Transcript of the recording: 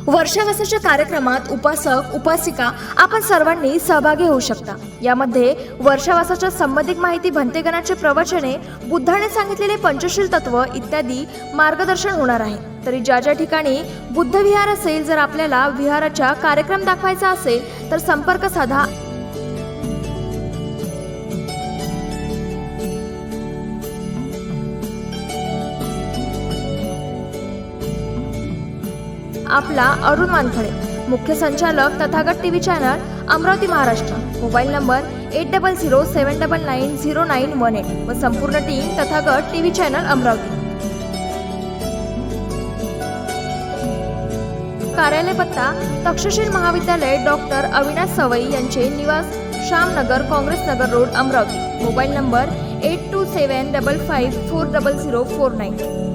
वर्षावासाच्या कार्यक्रमात उपासक उपासिका आपण सर्वांनी सहभागी होऊ शकता। यामध्ये वर्षावासाच्या संबंधित माहिती, भंतेगणाचे प्रवचने, बुद्धाने सांगितलेले पंचशील तत्व इत्यादी मार्गदर्शन होणार आहे। तरी ज्या ज्या ठिकाणी बुद्ध विहार असेल, जर आपल्याला विहाराचा कार्यक्रम दाखवायचा असेल तर संपर्क साधा। आपला अरुण वानखडे, मुख्य संचालक Tathagat TV channel, Amravati Maharashtra. Mobile number 8007990918 व संपूर्ण team Tathagat TV channel Amravati. कार्यालय पत्ता तक्षशिला महाविद्यालय, डॉक्टर अविनाश सवई यांचे निवास, Shyamnagar, Congress Nagar road, Amravati. Mobile number 8275540049।